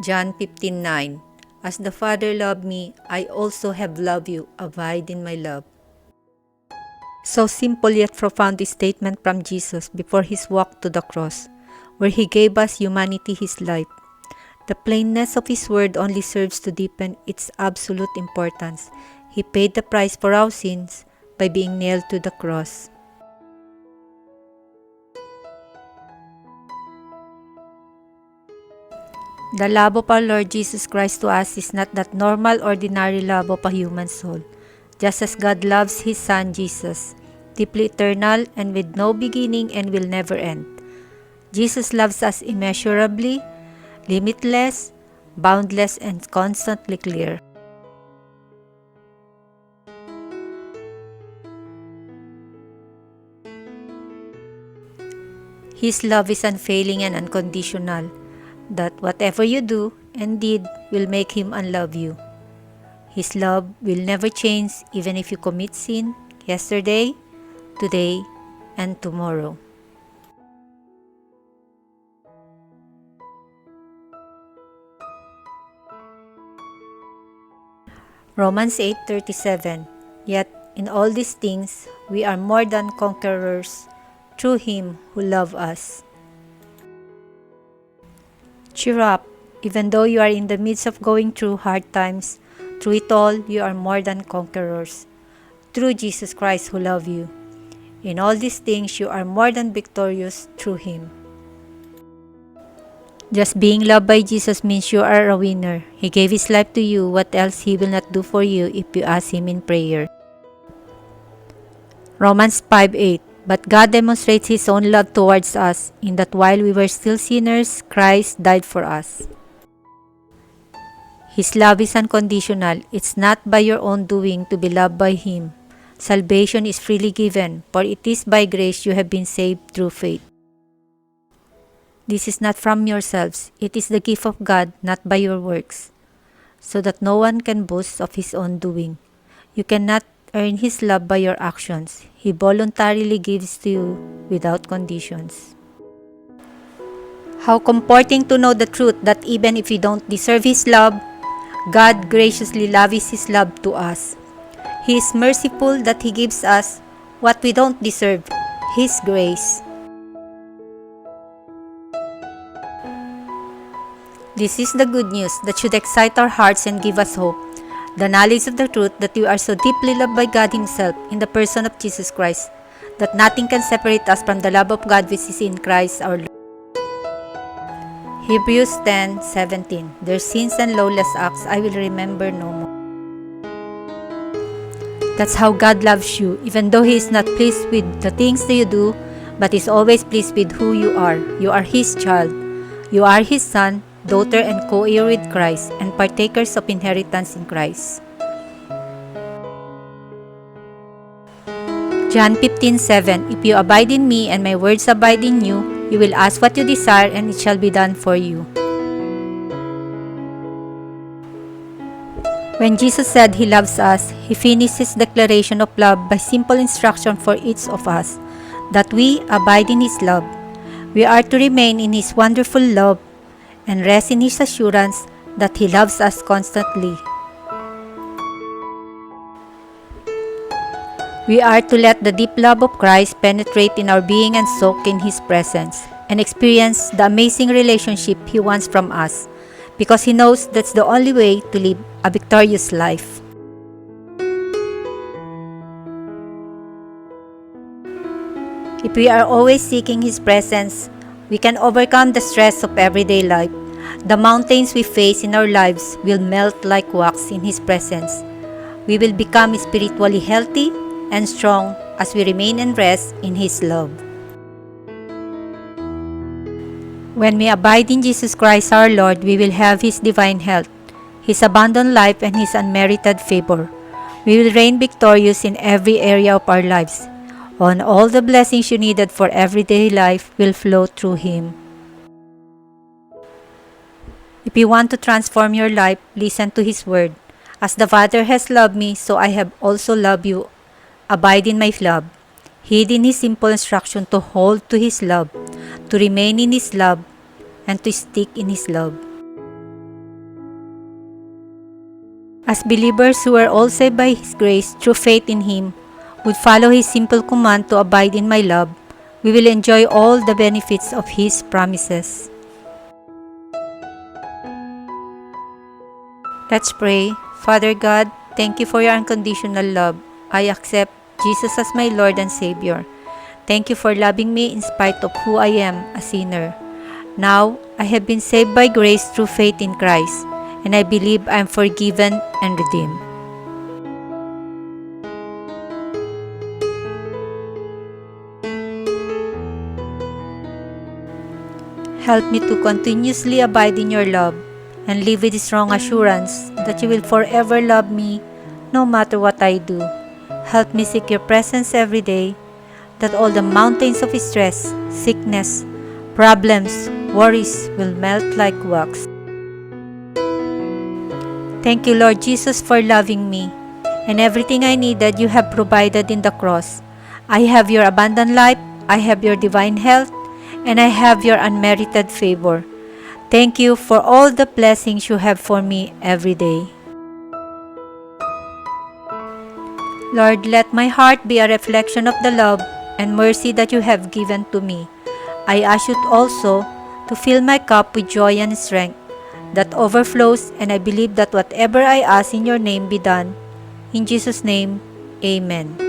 John 15:9. As the Father loved me, I also have loved you. Abide in my love. So simple yet profound is statement from Jesus before his walk to the cross, where he gave us humanity his life. The plainness of his word only serves to deepen its absolute importance. He paid the price for our sins by being nailed to the cross. The love of our Lord Jesus Christ to us is not that normal, ordinary love of a human soul. Just as God loves His Son Jesus, deeply eternal and with no beginning and will never end. Jesus loves us immeasurably, limitless, boundless, and constantly clear. His love is unfailing and unconditional, that whatever you do and did will make Him unlove you. His love will never change even if you commit sin yesterday, today, and tomorrow. Romans 8:37. Yet in all these things we are more than conquerors through Him who loved us. Cheer up, even though you are in the midst of going through hard times. Through it all, you are more than conquerors, through Jesus Christ who loved you. In all these things, you are more than victorious through Him. Just being loved by Jesus means you are a winner. He gave His life to you. What else He will not do for you if you ask Him in prayer? Romans 5:8. But God demonstrates His own love towards us, in that while we were still sinners, Christ died for us. His love is unconditional. It's not by your own doing to be loved by Him. Salvation is freely given, for it is by grace you have been saved through faith. This is not from yourselves. It is the gift of God, not by your works, so that no one can boast of his own doing. You cannot earn His love by your actions. He voluntarily gives to you without conditions. How comforting to know the truth that even if we don't deserve His love, God graciously lavishes His love to us. He is merciful that He gives us what we don't deserve, His grace. This is the good news that should excite our hearts and give us hope. The knowledge of the truth that we are so deeply loved by God Himself in the person of Jesus Christ, that nothing can separate us from the love of God which is in Christ our Lord. Hebrews 10:17. Their sins and lawless acts I will remember no more. That's how God loves you, even though He is not pleased with the things that you do, but is always pleased with who you are. You are His child. You are His son, daughter, and co-heir with Christ, and partakers of inheritance in Christ. John 15:7. If you abide in me and my words abide in you, you will ask what you desire and it shall be done for you. When Jesus said He loves us, He finished His declaration of love by simple instruction for each of us, that we abide in His love. We are to remain in His wonderful love and rest in His assurance that He loves us constantly. We are to let the deep love of Christ penetrate in our being and soak in His presence, and experience the amazing relationship He wants from us, because He knows that's the only way to live a victorious life. If we are always seeking His presence, we can overcome the stress of everyday life. The mountains we face in our lives will melt like wax in His presence. We will become spiritually healthy and strong as we remain and rest in His love. When we abide in Jesus Christ our Lord, we will have His divine health, His abundant life, and His unmerited favor. We will reign victorious in every area of our lives. On all the blessings you needed for everyday life will flow through Him. If you want to transform your life, listen to His word. As the Father has loved me, so I have also loved you. Abide in my love. Heed in His simple instruction to hold to His love, to remain in His love, and to stick in His love. As believers who are all saved by His grace through faith in Him, would follow His simple command to abide in my love, we will enjoy all the benefits of His promises. Let's pray. Father God, thank you for your unconditional love. I accept Jesus as my Lord and Savior. Thank you for loving me in spite of who I am, a sinner. Now, I have been saved by grace through faith in Christ, and I believe I am forgiven and redeemed. Help me to continuously abide in your love and live with the strong assurance that you will forever love me no matter what I do. Help me seek your presence every day, that all the mountains of stress, sickness, problems, worries will melt like wax. Thank you, Lord Jesus, for loving me, and everything I needed you have provided in the cross. I have your abundant life, I have your divine health, and I have your unmerited favor. Thank you for all the blessings you have for me every day. Lord, let my heart be a reflection of the love and mercy that you have given to me. I ask you also to fill my cup with joy and strength that overflows, and I believe that whatever I ask in your name be done. In Jesus' name, Amen.